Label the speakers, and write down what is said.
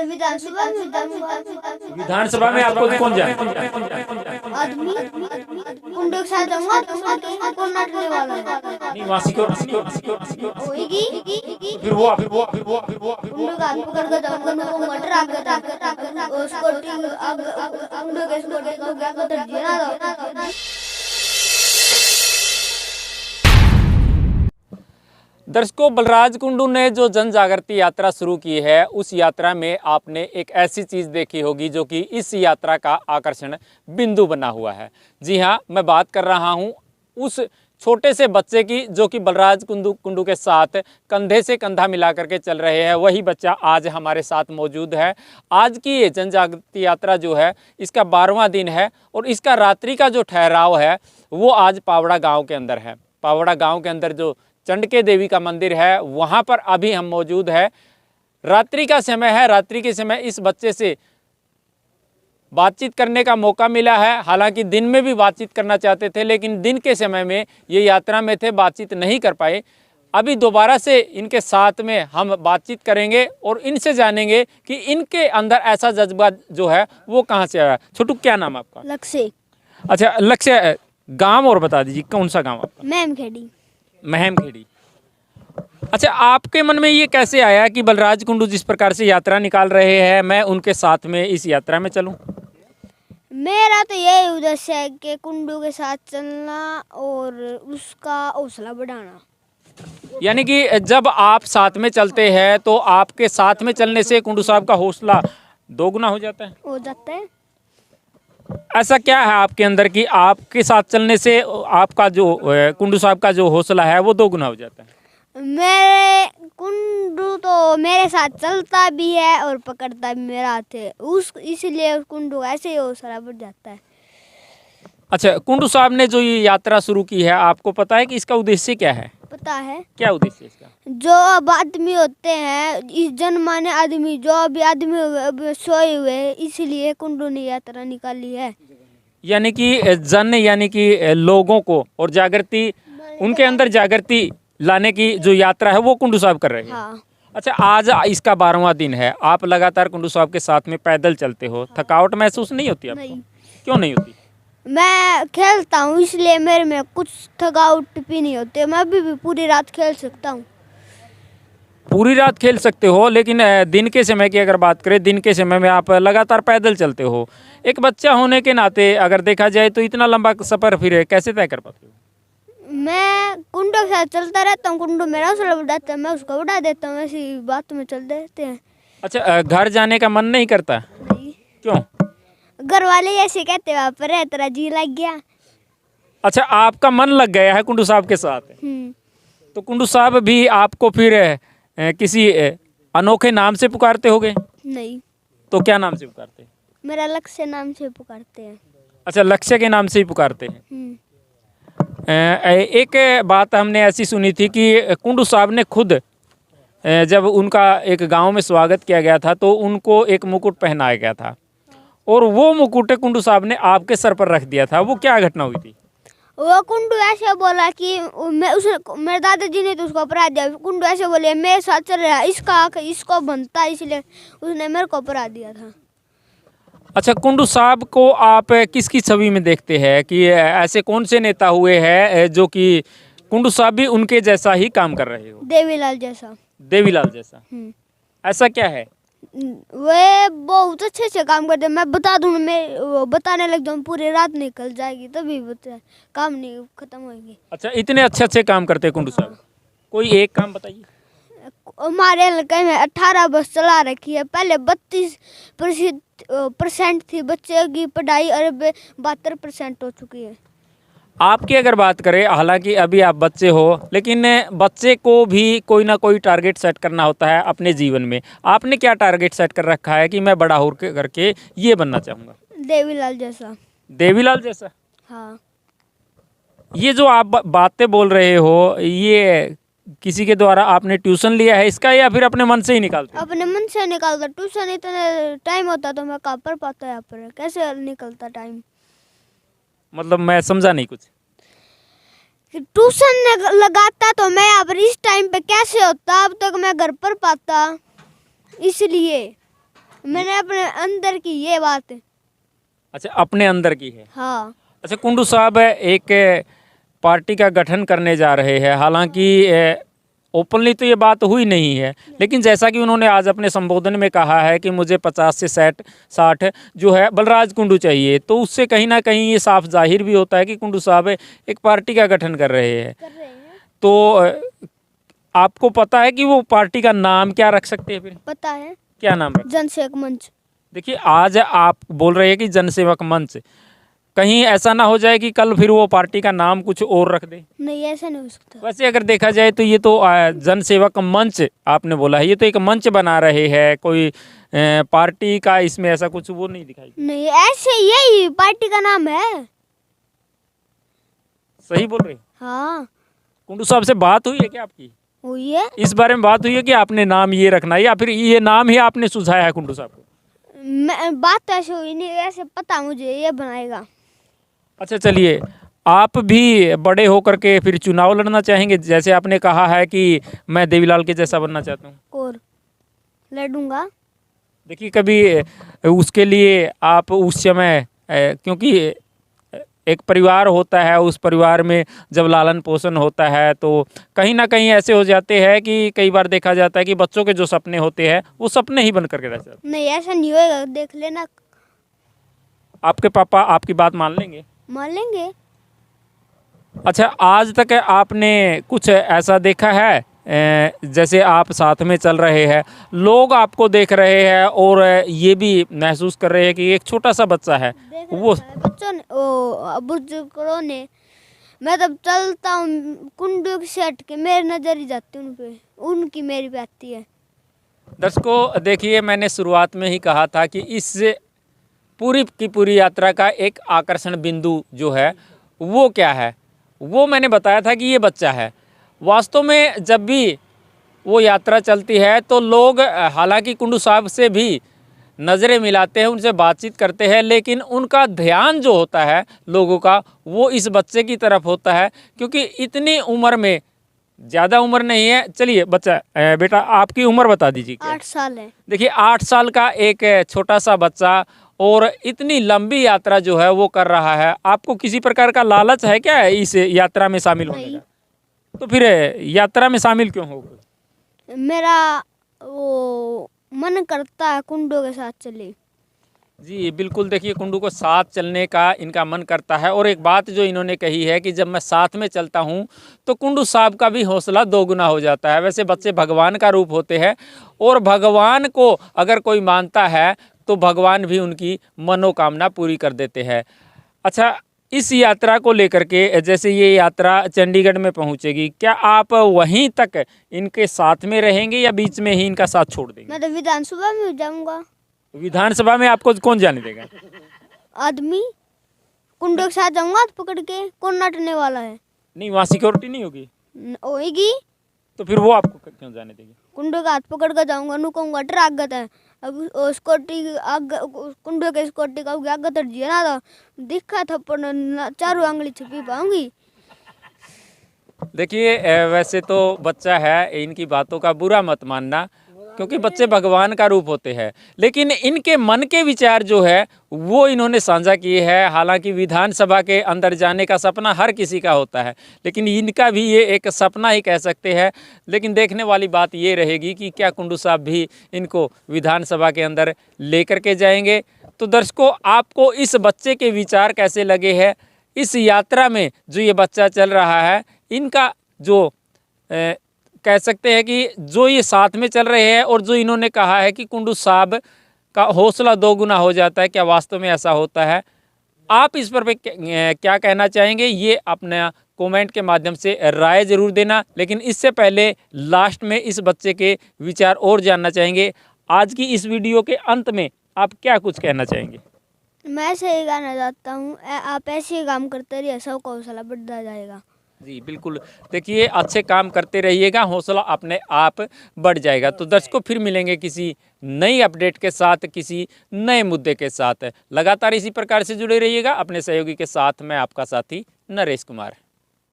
Speaker 1: विधानसभा में आपको कौन जाए?
Speaker 2: आदमी कुंडे के साथ जाऊंगा तो कौन नाटने वाला है?
Speaker 1: नहीं, वहाँ सिक्योरिटी
Speaker 2: होएगी।
Speaker 1: फिर वो
Speaker 2: कुंडे का हाथ पकड़ के जाऊंगा वो मटर आगे तक उसको कुंडे के स्कूटी को क्या कर दिया ना।
Speaker 1: दर्शकों, बलराज कुंडू ने जो जन जागृति यात्रा शुरू की है, उस यात्रा में आपने एक ऐसी चीज़ देखी होगी जो कि इस यात्रा का आकर्षण बिंदु बना हुआ है। जी हाँ, मैं बात कर रहा हूँ उस छोटे से बच्चे की जो कि बलराज कुंडू के साथ कंधे से कंधा मिला करके चल रहे हैं। वही बच्चा आज हमारे साथ मौजूद है। आज की ये जन जागृति यात्रा जो है, इसका 12वां दिन है और इसका रात्रि का जो ठहराव है वो आज पावड़ा गाँव के अंदर है। पावड़ा गाँव के अंदर जो चंडके देवी का मंदिर है, वहाँ पर अभी हम मौजूद है। रात्रि का समय है। रात्रि के समय इस बच्चे से बातचीत करने का मौका मिला है। हालांकि दिन में भी बातचीत करना चाहते थे, लेकिन दिन के समय में ये यात्रा में थे, बातचीत नहीं कर पाए। अभी दोबारा से इनके साथ में हम बातचीत करेंगे और इनसे जानेंगे कि इनके अंदर ऐसा जज्बा जो है वो कहाँ से आया। छोटू, क्या नाम आपका?
Speaker 2: लक्ष्य।
Speaker 1: अच्छा, लक्ष्य। गाँव और बता दीजिए, कौन सा गाँव आपका?
Speaker 2: महमखेड़ी।
Speaker 1: महमखेड़ी। अच्छा, आपके मन में ये कैसे आया कि बलराज कुंडू जिस प्रकार से यात्रा निकाल रहे हैं, मैं उनके साथ में इस यात्रा में चलूं?
Speaker 2: मेरा तो यही उद्देश्य है कि कुंडू के साथ चलना और उसका हौसला बढ़ाना।
Speaker 1: यानी कि जब आप साथ में चलते हैं तो आपके साथ में चलने से कुंडू साहब का हौसला दोगुना हो जाता है?
Speaker 2: हो जाता है।
Speaker 1: ऐसा क्या है आपके अंदर कि आपके साथ चलने से आपका जो कुंडू साहब का जो हौसला है वो दोगुना हो जाता है?
Speaker 2: मेरे कुंडू तो मेरे साथ चलता भी है और पकड़ता भी मेरा हाथ है, इसलिए कुंडू ऐसे ही हौसला बढ़ जाता है।
Speaker 1: अच्छा, कुंडू साहब ने जो ये यात्रा शुरू की है, आपको पता है कि इसका उद्देश्य क्या है?
Speaker 2: पता है।
Speaker 1: क्या उद्देश्य है इसका?
Speaker 2: जो अब आदमी होते हैं, इस जनमाने आदमी, जो अभी आदमी सोए हुए, इसलिए कुंडू ने यात्रा निकाली है।
Speaker 1: यानी कि लोगों को और जागृति, उनके अंदर जागृति लाने की जो यात्रा है वो कुंडू साहब कर रहे हैं।
Speaker 2: हाँ।
Speaker 1: अच्छा, आज इसका 12वां दिन है। आप लगातार कुंडू साहब के साथ में पैदल चलते हो, थकावट महसूस नहीं होती आपको?
Speaker 2: नहीं।
Speaker 1: क्यों नहीं होती?
Speaker 2: मैं खेलता हूँ, इसलिए मेरे में कुछ थकावट भी नहीं होती। मैं अभी भी पूरी रात खेल सकता हूँ।
Speaker 1: पूरी रात खेल सकते हो, लेकिन दिन के समय की अगर बात करें, दिन के समय में आप लगातार पैदल चलते हो। एक बच्चा होने के नाते अगर देखा जाए तो इतना लंबा सफ़र फिर कैसे तय कर पाते हो?
Speaker 2: मैं कुंडू के साथ चलता रहता हूँ। कुंडू मेरा हौसला बढ़ाता है, मैं उसको बढ़ा देता हूँ। ऐसी बात में चल देते हैं।
Speaker 1: अच्छा, घर जाने का मन नहीं करता?
Speaker 2: नहीं।
Speaker 1: क्यों?
Speaker 2: घर वाले ऐसे कहते वहाँ पर है, तेरा जी लग गया।
Speaker 1: अच्छा, आपका मन लग गया है कुंडू साहब के साथ। तो कुंडू साहब भी आपको फिर किसी अनोखे नाम से पुकारते होगे?
Speaker 2: नहीं।
Speaker 1: तो क्या नाम से पुकारते हैं?
Speaker 2: मेरा लक्ष्य नाम से पुकारते हैं।
Speaker 1: अच्छा, लक्ष्य के नाम से ही पुकारते हैं। एक बात हमने ऐसी सुनी थी कि कुंडू साहब ने खुद जब उनका एक गांव में स्वागत किया गया था तो उनको एक मुकुट पहनाया गया था और वो मुकुट कुंडू साहब ने आपके सर पर रख दिया था। वो क्या घटना हुई थी?
Speaker 2: वो कुंडू ऐसे बोला कि मेरे दादाजी ने तो उसको अपराध दिया। कुंडू ऐसे बोले, मेरे साथ चल रहा है, इसका हक इसको बनता है, इसलिए उसने मेरे को अपराध दिया था।
Speaker 1: अच्छा, कुंडू साहब को आप किसकी छवि में देखते हैं कि ऐसे कौन से नेता हुए हैं जो कि कुंडू साहब भी उनके जैसा ही काम कर रहे हो?
Speaker 2: देवीलाल जैसा।
Speaker 1: देवीलाल जैसा? ऐसा क्या है?
Speaker 2: वे बहुत अच्छे से काम करते। मैं बता दूँ, मैं बताने लग जाऊँ, पूरी रात निकल जाएगी, तभी काम नहीं खत्म होंगे। अच्छा,
Speaker 1: इतने अच्छे काम करते हैं कुंडू साहब। कोई एक काम बताइए।
Speaker 2: हमारे इलाके में 18 बस चला रखी है। पहले 32% थी बच्चे की पढ़ाई, और 72% हो चुकी है।
Speaker 1: आपकी अगर बात करें, हालांकि अभी आप बच्चे हो, लेकिन बच्चे को भी कोई ना कोई टारगेट सेट करना होता है अपने जीवन में। आपने क्या टारगेट सेट कर रखा है कि मैं बड़ा हो करके ये बनना चाहूँगा?
Speaker 2: देवीलाल जैसा।
Speaker 1: देवीलाल जैसा?
Speaker 2: हाँ।
Speaker 1: ये जो आप बातें बोल रहे हो, ये किसी के द्वारा आपने ट्यूशन लिया है इसका या फिर अपने मन से ही निकालते?
Speaker 2: अपने मन से निकालता। ट्यूशन इतना टाइम होता तो मैं कहाँ पर पाता, यहाँ पर कैसे निकलता टाइम?
Speaker 1: मतलब मैं समझा नहीं कुछ।
Speaker 2: ट्यूशन लगाता तो मैं यहाँ पर इस टाइम पे कैसे होता, अब तक मैं घर पर पाता, इसलिए। मैंने अपने अंदर की ये बात।
Speaker 1: अच्छा, अपने अंदर की है।
Speaker 2: हाँ।
Speaker 1: अच्छा, कुंडू साहब एक पार्टी का गठन करने जा रहे हैं, हालांकि ओपनली तो ये बात हुई नहीं है, लेकिन जैसा कि उन्होंने आज अपने संबोधन में कहा है कि मुझे 50 से 60 जो है बलराज कुंडू चाहिए, तो उससे कहीं ना कहीं ये साफ जाहिर भी होता है कि कुंडू साहब एक पार्टी का गठन कर रहे हैं। तो आपको पता है कि वो पार्टी का नाम क्या रख सकते हैं? फिर
Speaker 2: पता है,
Speaker 1: क्या नाम रख?
Speaker 2: जनसेवक मंच।
Speaker 1: देखिए, आज आप बोल रहे हैं कि जनसेवक मंच, कहीं ऐसा ना हो जाए कि कल फिर वो पार्टी का नाम कुछ और रख दे।
Speaker 2: नहीं, ऐसा नहीं हो सकता।
Speaker 1: वैसे अगर देखा जाए तो ये तो जनसेवक मंच आपने बोला है, ये तो एक मंच बना रहे हैं, कोई पार्टी का इसमें ऐसा कुछ वो नहीं दिखाई।
Speaker 2: नहीं, ऐसे यही पार्टी का नाम है।
Speaker 1: सही बोल रहे हैं?
Speaker 2: हाँ।
Speaker 1: कुंडू साहब से बात हुई है क्या आपकी?
Speaker 2: हुई है।
Speaker 1: इस बारे में बात हुई है कि आपने नाम ये रखना है, या फिर ये नाम ही आपने सुझाया है कुंडू साहब को?
Speaker 2: बात तो ऐसे हुई नहीं, ऐसे पता मुझे ये बनाएगा।
Speaker 1: अच्छा, चलिए, आप भी बड़े होकर के फिर चुनाव लड़ना चाहेंगे? जैसे आपने कहा है कि मैं देवीलाल के जैसा बनना चाहता हूँ,
Speaker 2: और लड़ूंगा।
Speaker 1: देखिए, कभी उसके लिए आप उस समय क्योंकि एक परिवार होता है, उस परिवार में जब लालन पोषण होता है तो कहीं ना कहीं ऐसे हो जाते हैं कि कई बार देखा जाता है कि बच्चों के जो सपने होते हैं वो सपने ही बन करके रह जाते हैं।
Speaker 2: नहीं, ऐसा नहीं होएगा, देख लेना।
Speaker 1: आपके पापा आपकी बात मान लेंगे?
Speaker 2: मान लेंगे।
Speaker 1: अच्छा, आज तक आपने कुछ ऐसा देखा है जैसे आप साथ में चल रहे हैं, लोग आपको देख रहे हैं और ये भी महसूस कर रहे हैं कि एक छोटा सा बच्चा है वो?
Speaker 2: बच्चों ने, बुजुर्गों ने, मैं तब चलता हूँ कुंडू से हट के मेरी नजर ही जाती है उन पे, उनकी मेरी पे आती है।
Speaker 1: दर्शकों, देखिए, मैंने शुरुआत में ही कहा था कि इस पूरी की पूरी यात्रा का एक आकर्षण बिंदु जो है वो क्या है, वो मैंने बताया था कि ये बच्चा है। वास्तव में जब भी वो यात्रा चलती है तो लोग हालांकि कुंडू साहब से भी नज़रें मिलाते हैं, उनसे बातचीत करते हैं, लेकिन उनका ध्यान जो होता है लोगों का वो इस बच्चे की तरफ होता है, क्योंकि इतनी उम्र में, ज़्यादा उम्र नहीं है, चलिए बच्चा, बेटा आपकी उम्र बता दीजिए क्या?
Speaker 2: 8 साल है।
Speaker 1: देखिए, 8 साल का एक छोटा सा बच्चा और इतनी लंबी यात्रा जो है वो कर रहा है, आपको किसी प्रकार का लालच है क्या इस यात्रा में शामिल होने का? तो फिर यात्रा में शामिल क्यों हो?
Speaker 2: मेरा वो मन करता है कुंडू के साथ चले।
Speaker 1: जी बिल्कुल, देखिए, कुंडू को साथ चलने का इनका मन करता है, और एक बात जो इन्होंने कही है कि जब मैं साथ में चलता हूँ तो कुंडू साहब का भी हौसला दोगुना हो जाता है। वैसे बच्चे भगवान का रूप होते हैं, और भगवान को अगर कोई मानता है तो भगवान भी उनकी मनोकामना पूरी कर देते हैं। अच्छा, इस यात्रा को लेकर के, जैसे ये यात्रा चंडीगढ़ में पहुंचेगी, क्या आप वहीं तक इनके साथ में रहेंगे या बीच में ही इनका साथ छोड़ देंगे?
Speaker 2: मैं तो विधानसभा में जाऊंगा।
Speaker 1: विधानसभा में आपको कौन जाने देगा?
Speaker 2: आदमी कुंडू के साथ जाऊंगा हाथ पकड़ के, कौन नाटने वाला है?
Speaker 1: नहीं, वहाँ सिक्योरिटी नहीं होगी?
Speaker 2: होएगी।
Speaker 1: तो फिर वो आपको क्यों जाने देंगे?
Speaker 2: कुंडू का हाथ पकड़ कर जाऊंगा, नु कहूंगा डर आगत है। अब स्कॉटी आग, कुंडू के स्कॉटी का आगे तर जिया ना तो दिखा थप्पड़ चारों आंगली छुपी पाऊंगी।
Speaker 1: देखिए, वैसे तो बच्चा है, इनकी बातों का बुरा मत मानना, क्योंकि बच्चे भगवान का रूप होते हैं, लेकिन इनके मन के विचार जो है वो इन्होंने साझा किए हैं। हालांकि विधानसभा के अंदर जाने का सपना हर किसी का होता है, लेकिन इनका भी ये एक सपना ही कह सकते हैं। लेकिन देखने वाली बात ये रहेगी कि क्या कुंडू साहब भी इनको विधानसभा के अंदर लेकर के जाएंगे। तो दर्शकों, आपको इस बच्चे के विचार कैसे लगे हैं? इस यात्रा में जो ये बच्चा चल रहा है, इनका जो कह सकते हैं कि जो ये साथ में चल रहे हैं, और जो इन्होंने कहा है कि कुंडू साहब का हौसला दोगुना हो जाता है, क्या वास्तव में ऐसा होता है? आप इस पर क्या कहना चाहेंगे? ये अपना कमेंट के माध्यम से राय ज़रूर देना। लेकिन इससे पहले लास्ट में इस बच्चे के विचार और जानना चाहेंगे। आज की इस वीडियो के अंत में आप क्या कुछ कहना चाहेंगे?
Speaker 2: मैं ऐसे ही कहना चाहता हूँ, आप ऐसे ही काम करते रहिए, सबका हौसला बढ़ता जाएगा।
Speaker 1: जी बिल्कुल, देखिए, अच्छे काम करते रहिएगा, हौसला अपने आप बढ़ जाएगा। तो दर्शकों, फिर मिलेंगे किसी नई अपडेट के साथ, किसी नए मुद्दे के साथ। लगातार इसी प्रकार से जुड़े रहिएगा अपने सहयोगी के साथ। मैं आपका साथी नरेश कुमार।